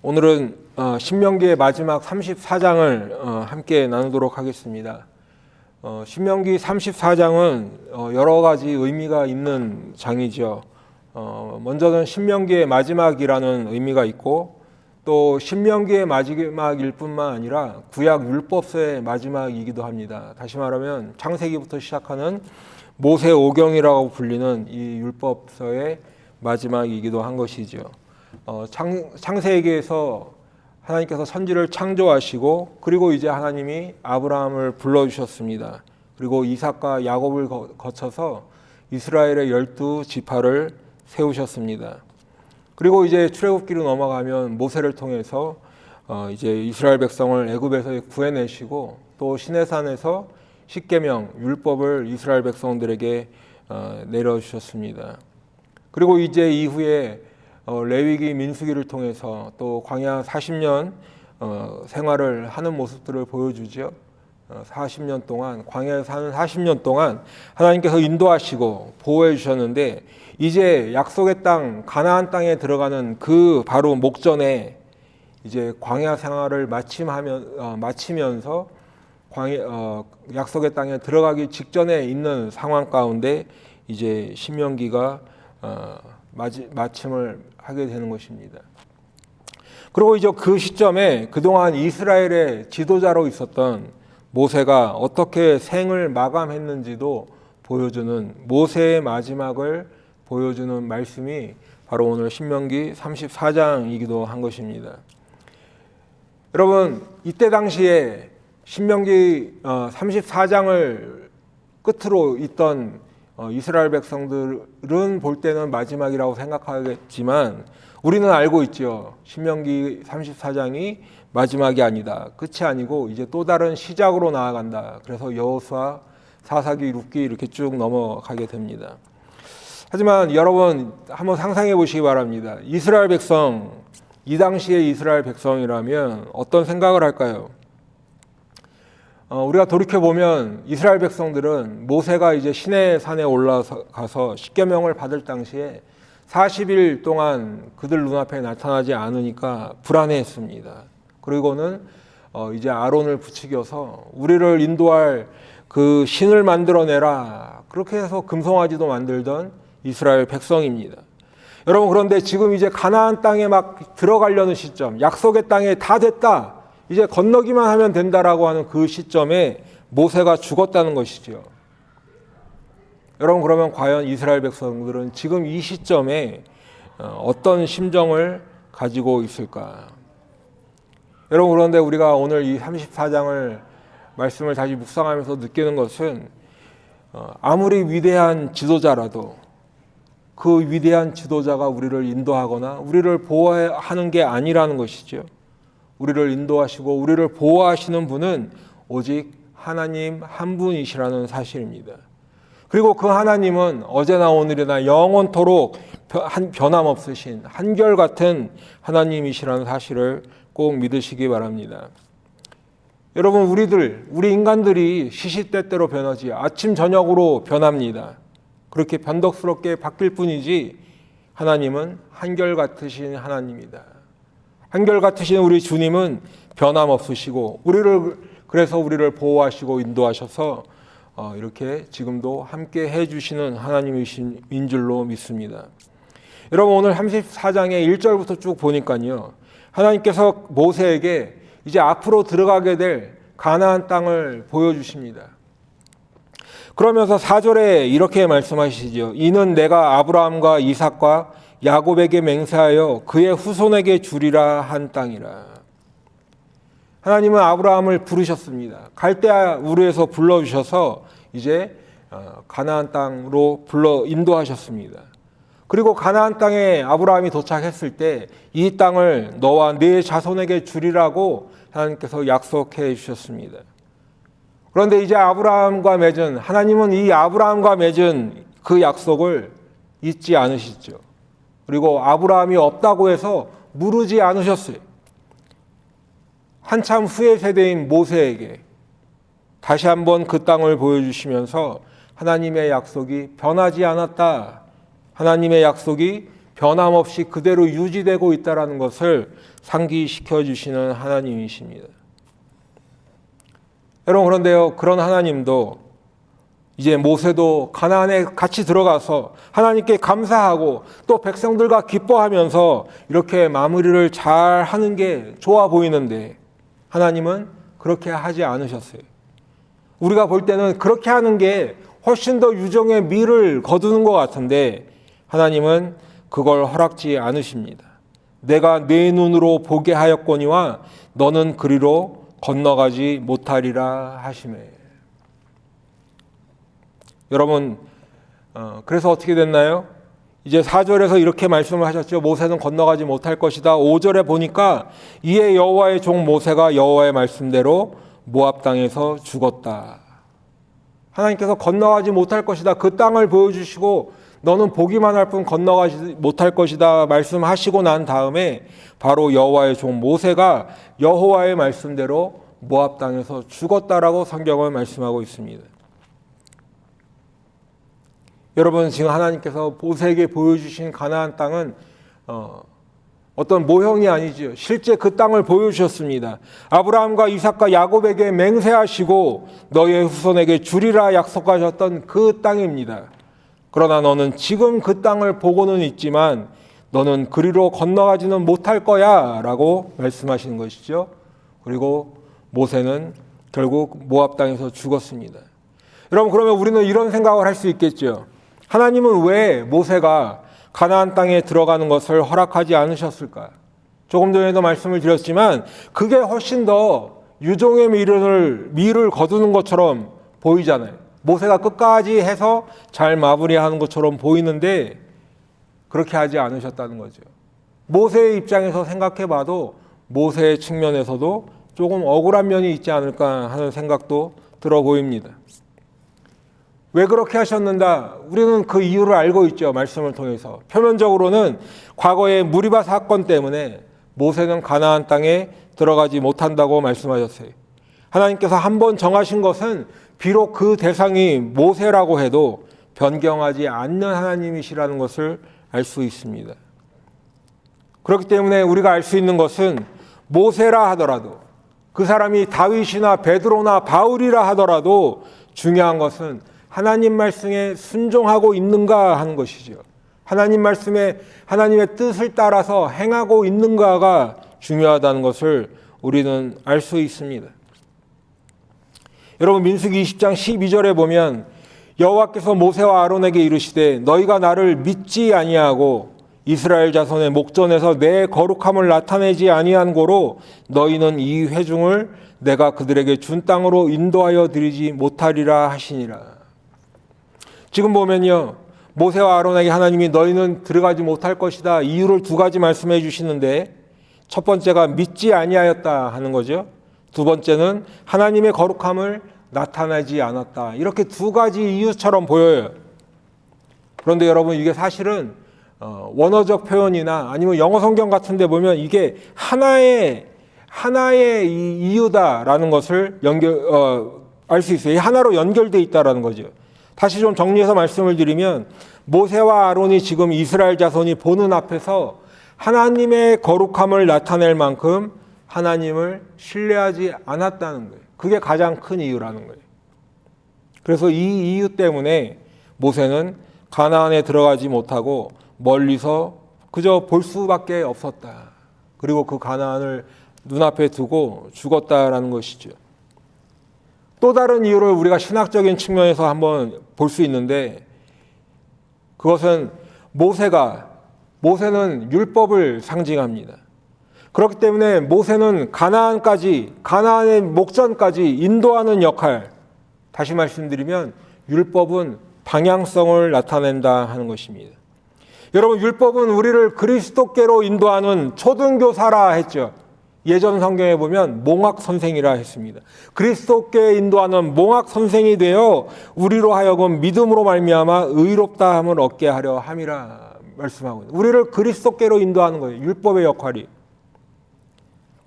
오늘은 신명기의 마지막 34장을 함께 나누도록 하겠습니다. 신명기 34장은 여러 가지 의미가 있는 장이죠. 먼저는 신명기의 마지막이라는 의미가 있고, 또 신명기의 마지막일 뿐만 아니라 구약 율법서의 마지막이기도 합니다. 다시 말하면 창세기부터 시작하는 모세 오경이라고 불리는 이 율법서의 마지막이기도 한 것이죠. 창세기에서 하나님께서 선지를 창조하시고, 그리고 이제 하나님이 아브라함을 불러주셨습니다. 그리고 이삭과 야곱을 거쳐서 이스라엘의 12지파를 세우셨습니다. 그리고 이제 출애굽기로 넘어가면 모세를 통해서 이제 이스라엘 백성을 애굽에서 구해내시고, 또 시내산에서 십계명 율법을 이스라엘 백성들에게 내려주셨습니다. 그리고 이제 이후에 레위기 민수기를 통해서 또 광야 40년 생활을 하는 모습들을 보여주죠. 40년 동안, 광야에 사는 40년 동안 하나님께서 인도하시고 보호해 주셨는데, 이제 약속의 땅 가나안 땅에 들어가는 그 바로 목전에 이제 광야 생활을 마치면서 약속의 땅에 들어가기 직전에 있는 상황 가운데 이제 신명기가 마침을 하게 되는 것입니다. 그리고 이제 그 시점에 그동안 이스라엘의 지도자로 있었던 모세가 어떻게 생을 마감했는지도 보여주는, 모세의 마지막을 보여주는 말씀이 바로 오늘 신명기 34장이기도 한 것입니다. 여러분, 이때 당시에 신명기 34장을 끝으로 있던 이스라엘 백성들은 볼 때는 마지막이라고 생각하겠지만, 우리는 알고 있죠. 신명기 34장이 마지막이 아니다, 끝이 아니고 이제 또 다른 시작으로 나아간다. 그래서 여호수아, 사사기, 룻기 이렇게 쭉 넘어가게 됩니다. 하지만 여러분 한번 상상해 보시기 바랍니다. 이스라엘 백성, 이 당시의 이스라엘 백성이라면 어떤 생각을 할까요? 우리가 돌이켜보면 이스라엘 백성들은 모세가 이제 시내산에 올라가서 십계명을 받을 당시에 40일 동안 그들 눈앞에 나타나지 않으니까 불안해했습니다. 그리고는 이제 아론을 부추겨서 우리를 인도할 그 신을 만들어내라, 그렇게 해서 금송아지도 만들던 이스라엘 백성입니다. 여러분, 그런데 지금 이제 가나안 땅에 막 들어가려는 시점, 약속의 땅에 다 됐다, 이제 건너기만 하면 된다라고 하는 그 시점에 모세가 죽었다는 것이죠. 여러분, 그러면 과연 이스라엘 백성들은 지금 이 시점에 어떤 심정을 가지고 있을까? 여러분, 그런데 우리가 오늘 이 34장을 말씀을 다시 묵상하면서 느끼는 것은, 아무리 위대한 지도자라도 그 위대한 지도자가 우리를 인도하거나 우리를 보호하는 게 아니라는 것이죠. 우리를 인도하시고 우리를 보호하시는 분은 오직 하나님 한 분이시라는 사실입니다. 그리고 그 하나님은 어제나 오늘이나 영원토록 변함없으신 한결같은 하나님이시라는 사실을 꼭 믿으시기 바랍니다. 여러분, 우리 인간들이 시시때때로 변하지 아침 저녁으로 변합니다. 그렇게 변덕스럽게 바뀔 뿐이지 하나님은 한결같으신 하나님이다. 한결같으신 우리 주님은 변함없으시고 그래서 우리를 보호하시고 인도하셔서 이렇게 지금도 함께 해주시는 하나님이신 줄로 믿습니다. 여러분, 오늘 34장의 1절부터 쭉 보니까요, 하나님께서 모세에게 이제 앞으로 들어가게 될 가나안 땅을 보여주십니다. 그러면서 4절에 이렇게 말씀하시죠. 이는 내가 아브라함과 이삭과 야곱에게 맹세하여 그의 후손에게 주리라 한 땅이라. 하나님은 아브라함을 부르셨습니다. 갈대아 우르에서 불러주셔서 이제 가나안 땅으로 인도하셨습니다. 그리고 가나안 땅에 아브라함이 도착했을 때 이 땅을 너와 네 자손에게 주리라고 하나님께서 약속해 주셨습니다. 그런데 이제 하나님은 이 아브라함과 맺은 그 약속을 잊지 않으시죠. 그리고 아브라함이 없다고 해서 무르지 않으셨어요. 한참 후의 세대인 모세에게 다시 한번 그 땅을 보여주시면서 하나님의 약속이 변하지 않았다, 하나님의 약속이 변함없이 그대로 유지되고 있다는 것을 상기시켜 주시는 하나님이십니다. 여러분, 그런데요, 그런 하나님도 이제 모세도 가나안에 같이 들어가서 하나님께 감사하고 또 백성들과 기뻐하면서 이렇게 마무리를 잘 하는 게 좋아 보이는데 하나님은 그렇게 하지 않으셨어요. 우리가 볼 때는 그렇게 하는 게 훨씬 더 유종의 미를 거두는 것 같은데 하나님은 그걸 허락지 않으십니다. 내가 내 눈으로 보게 하였거니와 너는 그리로 건너가지 못하리라 하시매. 여러분, 그래서 어떻게 됐나요? 이제 4절에서 이렇게 말씀을 하셨죠. 모세는 건너가지 못할 것이다. 5절에 보니까 이에 여호와의 종 모세가 여호와의 말씀대로 모압 땅에서 죽었다. 하나님께서 건너가지 못할 것이다. 그 땅을 보여주시고 너는 보기만 할 뿐 건너가지 못할 것이다 말씀하시고 난 다음에 바로 여호와의 종 모세가 여호와의 말씀대로 모압 땅에서 죽었다라고 성경은 말씀하고 있습니다. 여러분, 지금 하나님께서 모세에게 보여주신 가나안 땅은 어떤 모형이 아니죠. 실제 그 땅을 보여주셨습니다. 아브라함과 이삭과 야곱에게 맹세하시고 너의 후손에게 주리라 약속하셨던 그 땅입니다. 그러나 너는 지금 그 땅을 보고는 있지만 너는 그리로 건너가지는 못할 거야 라고 말씀하시는 것이죠. 그리고 모세는 결국 모압 땅에서 죽었습니다. 여러분, 그러면 우리는 이런 생각을 할 수 있겠죠. 하나님은 왜 모세가 가나안 땅에 들어가는 것을 허락하지 않으셨을까? 조금 전에도 말씀을 드렸지만 그게 훨씬 더 유종의 미를 거두는 것처럼 보이잖아요. 모세가 끝까지 해서 잘 마무리하는 것처럼 보이는데 그렇게 하지 않으셨다는 거죠. 모세의 입장에서 생각해 봐도 모세의 측면에서도 조금 억울한 면이 있지 않을까 하는 생각도 들어 보입니다. 왜 그렇게 하셨는가? 우리는 그 이유를 알고 있죠. 말씀을 통해서. 표면적으로는 과거의 무리바 사건 때문에 모세는 가나안 땅에 들어가지 못한다고 말씀하셨어요. 하나님께서 한번 정하신 것은 비록 그 대상이 모세라고 해도 변경하지 않는 하나님이시라는 것을 알 수 있습니다. 그렇기 때문에 우리가 알 수 있는 것은 모세라 하더라도 그 사람이 다윗이나 베드로나 바울이라 하더라도 중요한 것은 하나님 말씀에 순종하고 있는가 하는 것이죠. 하나님 말씀에 하나님의 뜻을 따라서 행하고 있는가가 중요하다는 것을 우리는 알 수 있습니다. 여러분, 민수기 20장 12절에 보면 여호와께서 모세와 아론에게 이르시되 너희가 나를 믿지 아니하고 이스라엘 자손의 목전에서 내 거룩함을 나타내지 아니한 고로 너희는 이 회중을 내가 그들에게 준 땅으로 인도하여 드리지 못하리라 하시니라. 지금 보면요, 모세와 아론에게 하나님이 너희는 들어가지 못할 것이다 이유를 두 가지 말씀해 주시는데 첫 번째가 믿지 아니하였다 하는 거죠. 두 번째는 하나님의 거룩함을 나타내지 않았다. 이렇게 두 가지 이유처럼 보여요. 그런데 여러분, 이게 사실은 원어적 표현이나 아니면 영어 성경 같은 데 보면 이게 하나의 이유다라는 것을 알 수 있어요. 하나로 연결되어 있다라는 거죠. 다시 좀 정리해서 말씀을 드리면 모세와 아론이 지금 이스라엘 자손이 보는 앞에서 하나님의 거룩함을 나타낼 만큼 하나님을 신뢰하지 않았다는 거예요. 그게 가장 큰 이유라는 거예요. 그래서 이 이유 때문에 모세는 가나안에 들어가지 못하고 멀리서 그저 볼 수밖에 없었다. 그리고 그 가나안을 눈앞에 두고 죽었다라는 것이죠. 또 다른 이유를 우리가 신학적인 측면에서 한번 볼 수 있는데 그것은 모세는 율법을 상징합니다. 그렇기 때문에 모세는 가나안의 목전까지 인도하는 역할, 다시 말씀드리면 율법은 방향성을 나타낸다 하는 것입니다. 여러분, 율법은 우리를 그리스도께로 인도하는 초등교사라 했죠. 예전 성경에 보면 몽학 선생이라 했습니다. 그리스도께 인도하는 몽학 선생이 되어 우리로 하여금 믿음으로 말미암아 의롭다함을 얻게 하려 함이라 말씀하고 있습니다. 우리를 그리스도께로 인도하는 거예요. 율법의 역할이.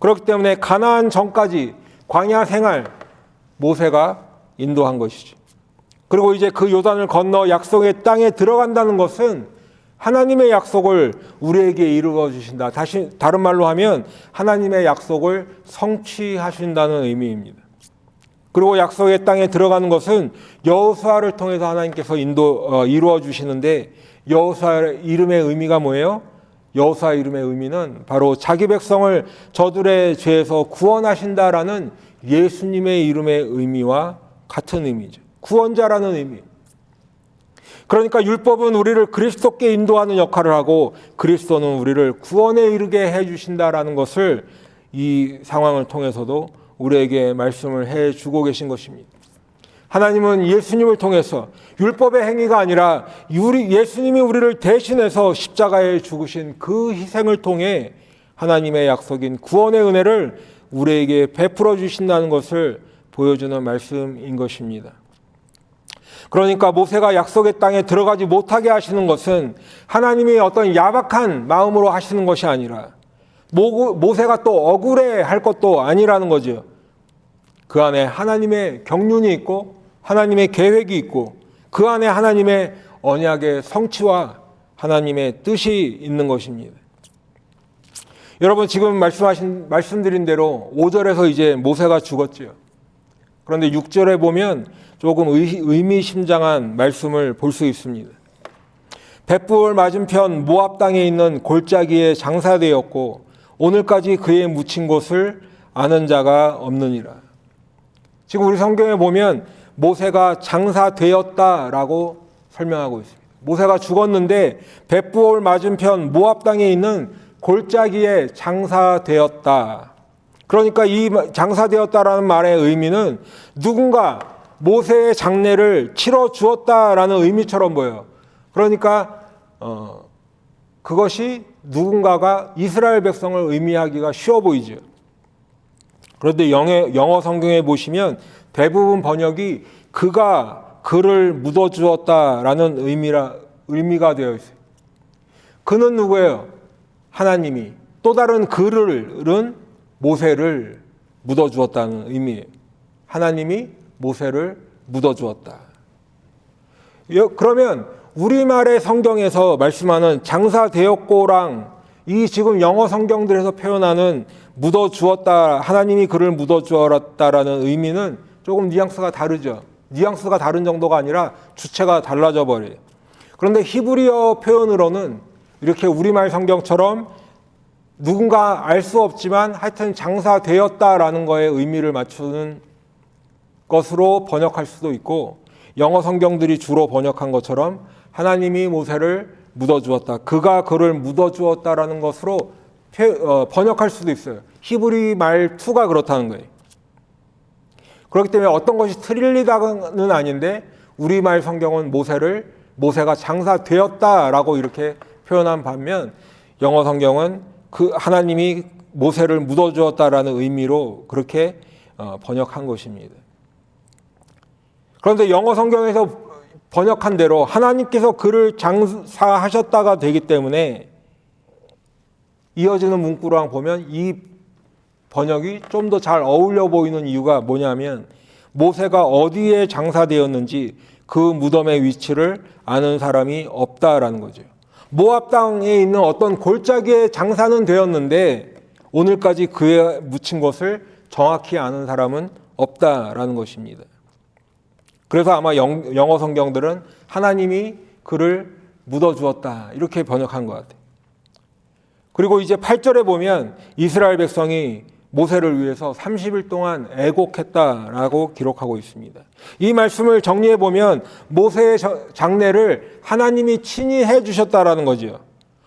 그렇기 때문에 가나안 전까지 광야 생활 모세가 인도한 것이죠. 그리고 이제 그 요단을 건너 약속의 땅에 들어간다는 것은 하나님의 약속을 우리에게 이루어 주신다. 다른 말로 하면 하나님의 약속을 성취하신다는 의미입니다. 그리고 약속의 땅에 들어가는 것은 여호수아를 통해서 하나님께서 이루어 주시는데, 여호수아 이름의 의미가 뭐예요? 여호수아 이름의 의미는 바로 자기 백성을 저들의 죄에서 구원하신다라는 예수님의 이름의 의미와 같은 의미죠. 구원자라는 의미. 그러니까 율법은 우리를 그리스도께 인도하는 역할을 하고 그리스도는 우리를 구원에 이르게 해주신다라는 것을 이 상황을 통해서도 우리에게 말씀을 해주고 계신 것입니다. 하나님은 예수님을 통해서 율법의 행위가 아니라 예수님이 우리를 대신해서 십자가에 죽으신 그 희생을 통해 하나님의 약속인 구원의 은혜를 우리에게 베풀어 주신다는 것을 보여주는 말씀인 것입니다. 그러니까 모세가 약속의 땅에 들어가지 못하게 하시는 것은 하나님이 어떤 야박한 마음으로 하시는 것이 아니라 모세가 또 억울해할 것도 아니라는 거죠. 그 안에 하나님의 경륜이 있고 하나님의 계획이 있고 그 안에 하나님의 언약의 성취와 하나님의 뜻이 있는 것입니다. 여러분, 지금 말씀드린 대로 5절에서 이제 모세가 죽었지요. 그런데 6절에 보면 조금 의미심장한 말씀을 볼 수 있습니다. 벳부을 맞은편 모압 땅에 있는 골짜기에 장사되었고 오늘까지 그의 묻힌 곳을 아는 자가 없느니라. 지금 우리 성경에 보면 모세가 장사되었다라고 설명하고 있습니다. 모세가 죽었는데 벳부을 맞은편 모압 땅에 있는 골짜기에 장사되었다. 그러니까 이 장사되었다라는 말의 의미는 누군가 모세의 장례를 치러 주었다라는 의미처럼 보여요. 그러니까 그것이 누군가가 이스라엘 백성을 의미하기가 쉬워 보이죠. 그런데 영어 성경에 보시면 대부분 번역이 그가 그를 묻어주었다라는 의미가 되어 있어요. 그는 누구예요? 하나님이. 또 다른 그를은 모세를 묻어주었다는 의미예요. 하나님이 모세를 묻어주었다. 그러면 우리말의 성경에서 말씀하는 장사되었고랑 이 지금 영어 성경들에서 표현하는 묻어주었다, 하나님이 그를 묻어주었다라는 의미는 조금 뉘앙스가 다르죠. 뉘앙스가 다른 정도가 아니라 주체가 달라져 버려요. 그런데 히브리어 표현으로는 이렇게 우리말 성경처럼 누군가 알 수 없지만 하여튼 장사되었다라는 거에 의미를 맞추는 것으로 번역할 수도 있고, 영어 성경들이 주로 번역한 것처럼 하나님이 모세를 묻어주었다, 그가 그를 묻어주었다라는 것으로 번역할 수도 있어요. 히브리 말투가 그렇다는 거예요. 그렇기 때문에 어떤 것이 틀리다는 아닌데 우리말 성경은 모세가 장사되었다라고 이렇게 표현한 반면 영어 성경은 그 하나님이 모세를 묻어주었다라는 의미로 그렇게 번역한 것입니다. 그런데 영어 성경에서 번역한 대로 하나님께서 그를 장사하셨다가 되기 때문에 이어지는 문구랑 보면 이 번역이 좀 더 잘 어울려 보이는 이유가 뭐냐면 모세가 어디에 장사되었는지 그 무덤의 위치를 아는 사람이 없다라는 거죠. 모압 땅에 있는 어떤 골짜기에 장사는 되었는데 오늘까지 그에 묻힌 것을 정확히 아는 사람은 없다라는 것입니다. 그래서 아마 영어 성경들은 하나님이 그를 묻어주었다 이렇게 번역한 것 같아요. 그리고 이제 8절에 보면 이스라엘 백성이 모세를 위해서 30일 동안 애곡했다라고 기록하고 있습니다. 이 말씀을 정리해 보면 모세의 장례를 하나님이 친히 해주셨다라는 거죠.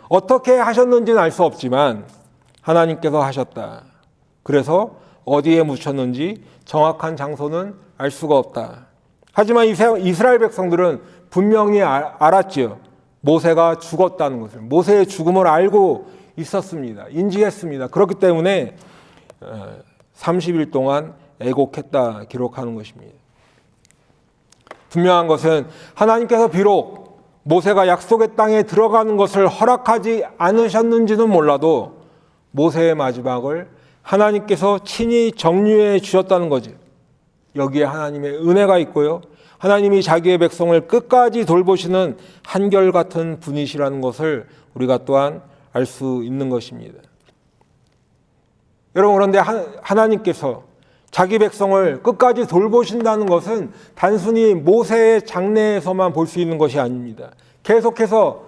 어떻게 하셨는지는 알 수 없지만 하나님께서 하셨다. 그래서 어디에 묻혔는지 정확한 장소는 알 수가 없다. 하지만 이스라엘 백성들은 분명히 알았지요. 모세가 죽었다는 것을. 모세의 죽음을 알고 있었습니다. 인지했습니다. 그렇기 때문에 30일 동안 애곡했다 기록하는 것입니다. 분명한 것은 하나님께서 비록 모세가 약속의 땅에 들어가는 것을 허락하지 않으셨는지는 몰라도 모세의 마지막을 하나님께서 친히 정리해 주셨다는 거죠. 여기에 하나님의 은혜가 있고요, 하나님이 자기의 백성을 끝까지 돌보시는 한결같은 분이시라는 것을 우리가 또한 알 수 있는 것입니다. 여러분, 그런데 하나님께서 자기 백성을 끝까지 돌보신다는 것은 단순히 모세의 장래에서만 볼 수 있는 것이 아닙니다. 계속해서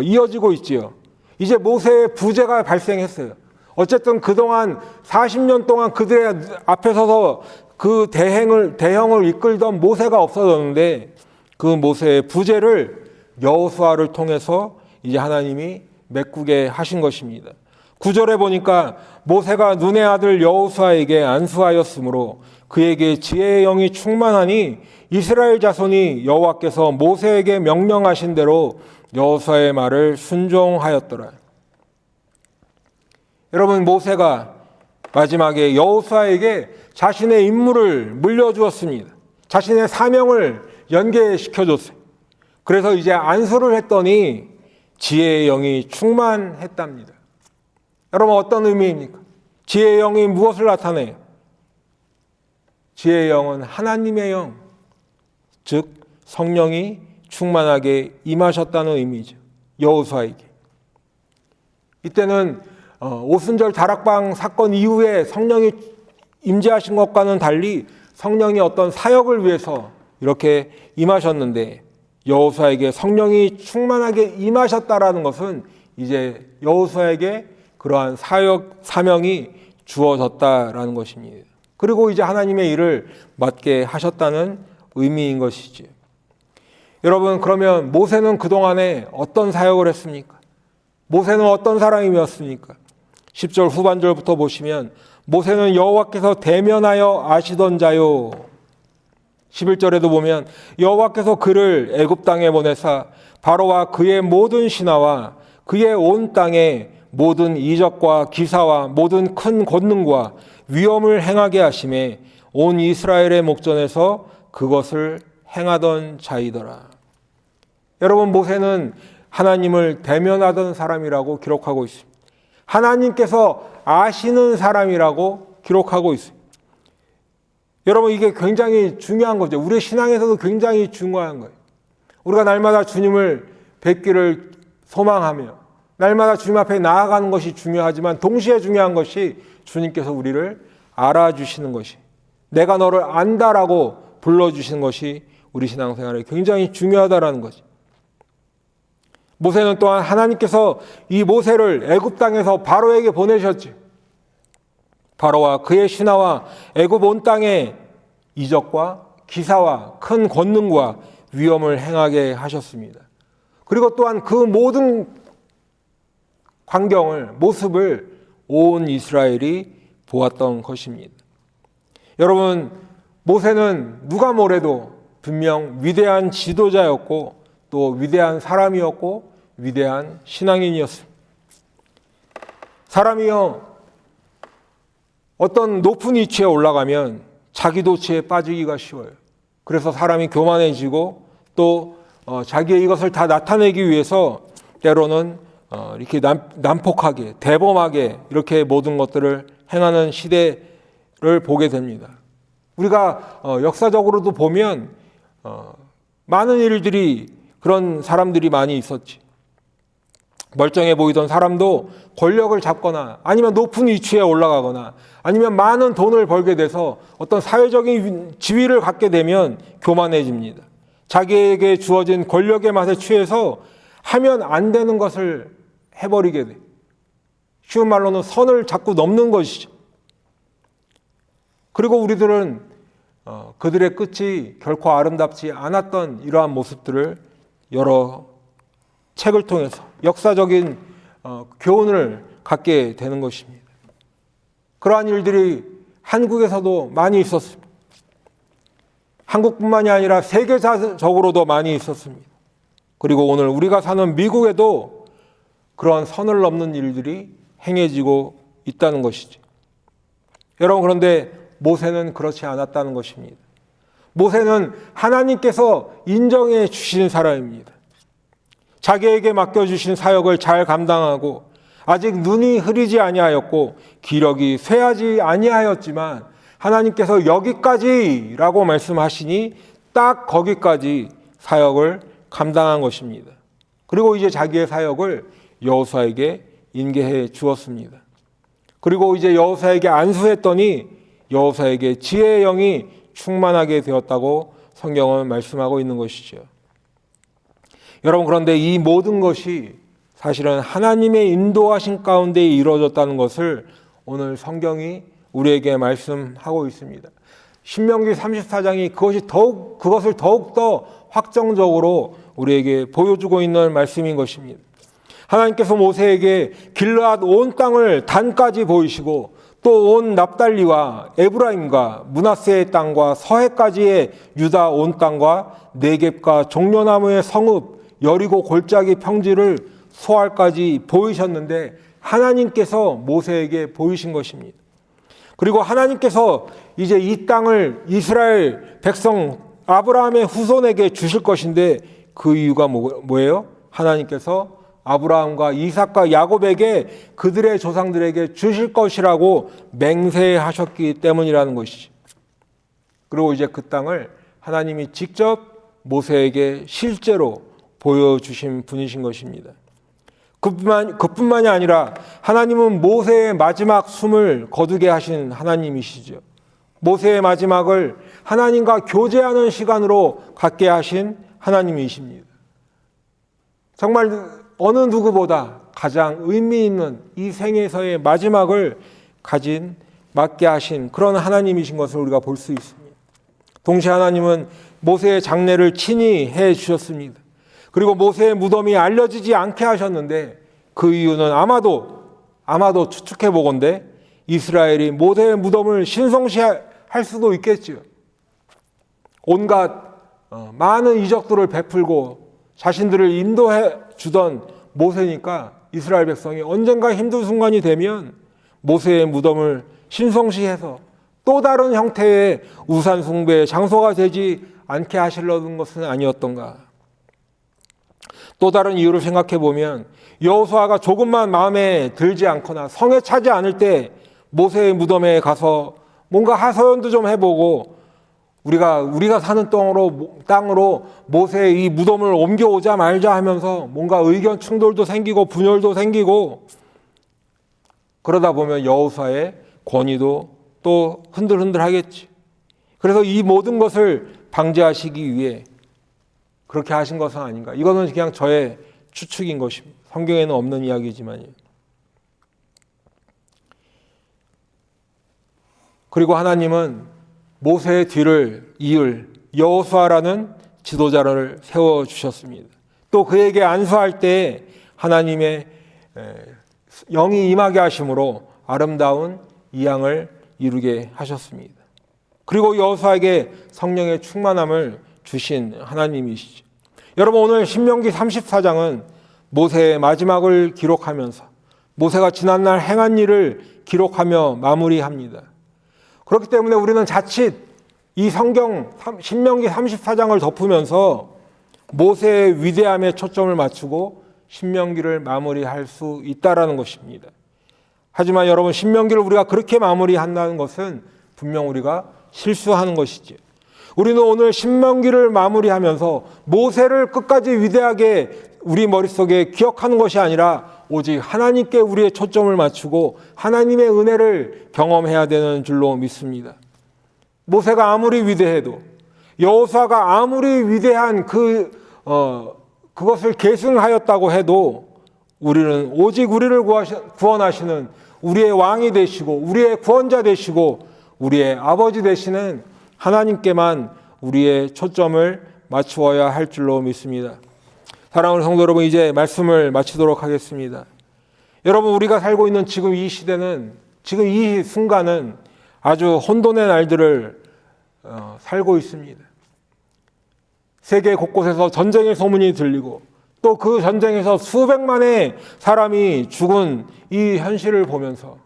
이어지고 있지요. 이제 모세의 부재가 발생했어요. 어쨌든 그동안 40년 동안 그들의 앞에 서서 그 대형을 이끌던 모세가 없어졌는데 그 모세의 부재를 여호수아를 통해서 이제 하나님이 메꾸게 하신 것입니다. 9절에 보니까 모세가 눈의 아들 여호수아에게 안수하였으므로 그에게 지혜의 영이 충만하니 이스라엘 자손이 여호와께서 모세에게 명령하신 대로 여호수아의 말을 순종하였더라. 여러분, 모세가 마지막에 여호수아에게 자신의 임무를 물려주었습니다. 자신의 사명을 연계시켜줬어요. 그래서 이제 안수를 했더니 지혜의 영이 충만했답니다. 여러분, 어떤 의미입니까? 지혜의 영이 무엇을 나타내요? 지혜의 영은 하나님의 영, 즉 성령이 충만하게 임하셨다는 의미죠. 여호수아에게. 이때는 오순절 다락방 사건 이후에 성령이 임재하신 것과는 달리 성령이 어떤 사역을 위해서 이렇게 임하셨는데 여호수아에게 성령이 충만하게 임하셨다라는 것은 이제 여호수아에게 그러한 사명이 주어졌다라는 것입니다. 그리고 이제 하나님의 일을 맡게 하셨다는 의미인 것이지. 여러분, 그러면 모세는 그동안에 어떤 사역을 했습니까? 모세는 어떤 사람이었습니까? 10절 후반절부터 보시면 모세는 여호와께서 대면하여 아시던 자요. 11절에도 보면 여호와께서 그를 애굽 땅에 보내사 바로와 그의 모든 신하와 그의 온 땅에 모든 이적과 기사와 모든 큰 권능과 위엄을 행하게 하심에 온 이스라엘의 목전에서 그것을 행하던 자이더라. 여러분, 모세는 하나님을 대면하던 사람이라고 기록하고 있습니다. 하나님께서 아시는 사람이라고 기록하고 있습니다. 여러분, 이게 굉장히 중요한 거죠. 우리 신앙에서도 굉장히 중요한 거예요. 우리가 날마다 주님을 뵙기를 소망하며 날마다 주님 앞에 나아가는 것이 중요하지만 동시에 중요한 것이 주님께서 우리를 알아주시는 것이, 내가 너를 안다라고 불러주시는 것이 우리 신앙생활에 굉장히 중요하다라는 거죠. 모세는 또한 하나님께서 이 모세를 애굽 땅에서 바로에게 보내셨지. 바로와 그의 신하와 애굽 온 땅에 이적과 기사와 큰 권능과 위엄을 행하게 하셨습니다. 그리고 또한 그 모든 광경을, 모습을 온 이스라엘이 보았던 것입니다. 여러분, 모세는 누가 뭐래도 분명 위대한 지도자였고 또 위대한 사람이었고 위대한 신앙인이었습니다. 사람이요, 어떤 높은 위치에 올라가면 자기 도취에 빠지기가 쉬워요. 그래서 사람이 교만해지고 또 자기의 이것을 다 나타내기 위해서 때로는 이렇게 난폭하게, 대범하게 이렇게 모든 것들을 행하는 시대를 보게 됩니다. 우리가 역사적으로도 보면 많은 일들이, 그런 사람들이 많이 있었지. 멀쩡해 보이던 사람도 권력을 잡거나 아니면 높은 위치에 올라가거나 아니면 많은 돈을 벌게 돼서 어떤 사회적인 지위를 갖게 되면 교만해집니다. 자기에게 주어진 권력의 맛에 취해서 하면 안 되는 것을 해버리게 돼. 쉬운 말로는 선을 자꾸 넘는 것이죠. 그리고 우리들은 그들의 끝이 결코 아름답지 않았던 이러한 모습들을 여러 책을 통해서 역사적인 교훈을 갖게 되는 것입니다. 그러한 일들이 한국에서도 많이 있었습니다. 한국뿐만이 아니라 세계적으로도 많이 있었습니다. 그리고 오늘 우리가 사는 미국에도 그러한 선을 넘는 일들이 행해지고 있다는 것이죠. 여러분, 그런데 모세는 그렇지 않았다는 것입니다. 모세는 하나님께서 인정해 주신 사람입니다. 자기에게 맡겨주신 사역을 잘 감당하고 아직 눈이 흐리지 아니하였고 기력이 쇠하지 아니하였지만 하나님께서 여기까지라고 말씀하시니 딱 거기까지 사역을 감당한 것입니다. 그리고 이제 자기의 사역을 여호수아에게 인계해 주었습니다. 그리고 이제 여호수아에게 안수했더니 여호수아에게 지혜의 영이 충만하게 되었다고 성경은 말씀하고 있는 것이죠. 여러분, 그런데 이 모든 것이 사실은 하나님의 인도하신 가운데 이루어졌다는 것을 오늘 성경이 우리에게 말씀하고 있습니다. 신명기 34장이 그것을 더욱더 확정적으로 우리에게 보여주고 있는 말씀인 것입니다. 하나님께서 모세에게 길르앗 온 땅을 단까지 보이시고 또 온 납달리와 에브라임과 므낫세의 땅과 서해까지의 유다 온 땅과 네겝과 종려나무의 성읍 여리고 골짜기 평지를 소알까지 보이셨는데 하나님께서 모세에게 보이신 것입니다. 그리고 하나님께서 이제 이 땅을 이스라엘 백성 아브라함의 후손에게 주실 것인데 그 이유가 뭐예요? 하나님께서 아브라함과 이삭과 야곱에게 그들의 조상들에게 주실 것이라고 맹세하셨기 때문이라는 것이죠. 그리고 이제 그 땅을 하나님이 직접 모세에게 실제로 보여주신 분이신 것입니다. 그뿐만이 아니라 하나님은 모세의 마지막 숨을 거두게 하신 하나님이시죠. 모세의 마지막을 하나님과 교제하는 시간으로 갖게 하신 하나님이십니다. 정말 어느 누구보다 가장 의미 있는 이 생에서의 마지막을 맞게 하신 그런 하나님이신 것을 우리가 볼 수 있습니다. 동시에 하나님은 모세의 장례를 친히 해 주셨습니다. 그리고 모세의 무덤이 알려지지 않게 하셨는데 그 이유는 아마도 추측해 보건대 이스라엘이 모세의 무덤을 신성시할 수도 있겠지요. 온갖 많은 이적들을 베풀고 자신들을 인도해 주던 모세니까 이스라엘 백성이 언젠가 힘든 순간이 되면 모세의 무덤을 신성시해서 또 다른 형태의 우상 숭배의 장소가 되지 않게 하시려는 것은 아니었던가. 또 다른 이유를 생각해 보면 여호수아가 조금만 마음에 들지 않거나 성에 차지 않을 때 모세의 무덤에 가서 뭔가 하소연도 좀 해보고 우리가 사는 땅으로 모세의 이 무덤을 옮겨오자 말자 하면서 뭔가 의견 충돌도 생기고 분열도 생기고 그러다 보면 여호수아의 권위도 또 흔들흔들 하겠지. 그래서 이 모든 것을 방지하시기 위해 그렇게 하신 것은 아닌가. 이거는 그냥 저의 추측인 것입니다. 성경에는 없는 이야기지만요. 그리고 하나님은 모세의 뒤를 이을 여호수아라는 지도자를 세워주셨습니다. 또 그에게 안수할 때 하나님의 영이 임하게 하심으로 아름다운 이양을 이루게 하셨습니다. 그리고 여호수아에게 성령의 충만함을 주신 하나님이시죠. 여러분, 오늘 신명기 34장은 모세의 마지막을 기록하면서 모세가 지난날 행한 일을 기록하며 마무리합니다. 그렇기 때문에 우리는 자칫 이 성경 신명기 34장을 덮으면서 모세의 위대함에 초점을 맞추고 신명기를 마무리할 수 있다라는 것입니다. 하지만 여러분, 신명기를 우리가 그렇게 마무리한다는 것은 분명 우리가 실수하는 것이지. 우리는 오늘 신명기를 마무리하면서 모세를 끝까지 위대하게 우리 머릿속에 기억하는 것이 아니라 오직 하나님께 우리의 초점을 맞추고 하나님의 은혜를 경험해야 되는 줄로 믿습니다. 모세가 아무리 위대해도 여호수아가 아무리 위대한 그것을 계승하였다고 해도 우리는 오직 우리를 구원하시는 우리의 왕이 되시고 우리의 구원자 되시고 우리의 아버지 되시는 하나님께만 우리의 초점을 맞추어야 할 줄로 믿습니다. 사랑하는 성도 여러분, 이제 말씀을 마치도록 하겠습니다. 여러분, 우리가 살고 있는 지금 이 시대는, 지금 이 순간은 아주 혼돈의 날들을 살고 있습니다. 세계 곳곳에서 전쟁의 소문이 들리고 또 그 전쟁에서 수백만의 사람이 죽은 이 현실을 보면서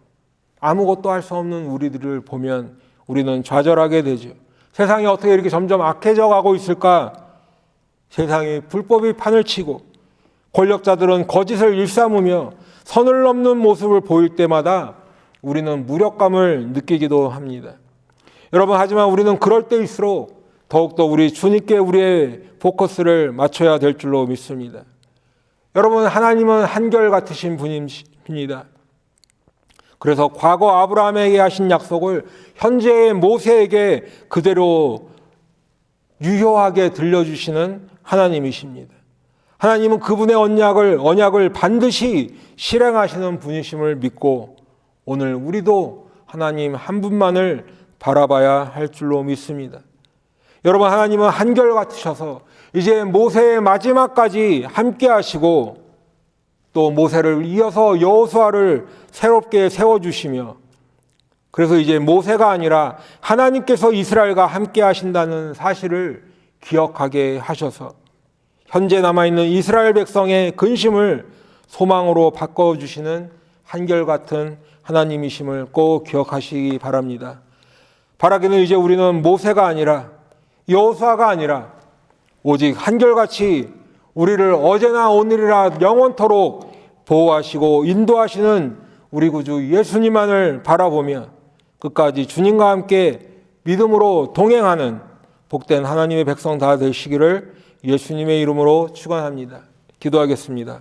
아무것도 할 수 없는 우리들을 보면 우리는 좌절하게 되죠. 세상이 어떻게 이렇게 점점 악해져 가고 있을까? 세상이 불법이 판을 치고 권력자들은 거짓을 일삼으며 선을 넘는 모습을 보일 때마다 우리는 무력감을 느끼기도 합니다. 여러분, 하지만 우리는 그럴 때일수록 더욱더 우리 주님께 우리의 포커스를 맞춰야 될 줄로 믿습니다. 여러분, 하나님은 한결같으신 분입니다. 그래서 과거 아브라함에게 하신 약속을 현재의 모세에게 그대로 유효하게 들려주시는 하나님이십니다. 하나님은 그분의 언약을 반드시 실행하시는 분이심을 믿고 오늘 우리도 하나님 한 분만을 바라봐야 할 줄로 믿습니다. 여러분, 하나님은 한결같으셔서 이제 모세의 마지막까지 함께 하시고 또 모세를 이어서 여호수아를 새롭게 세워주시며 그래서 이제 모세가 아니라 하나님께서 이스라엘과 함께 하신다는 사실을 기억하게 하셔서 현재 남아있는 이스라엘 백성의 근심을 소망으로 바꿔주시는 한결같은 하나님이심을 꼭 기억하시기 바랍니다. 바라기는 이제 우리는 모세가 아니라 여호수아가 아니라 오직 한결같이 우리를 어제나 오늘이라 영원토록 보호하시고 인도하시는 우리 구주 예수님만을 바라보며 끝까지 주님과 함께 믿음으로 동행하는 복된 하나님의 백성 다 되시기를 예수님의 이름으로 축원합니다. 기도하겠습니다.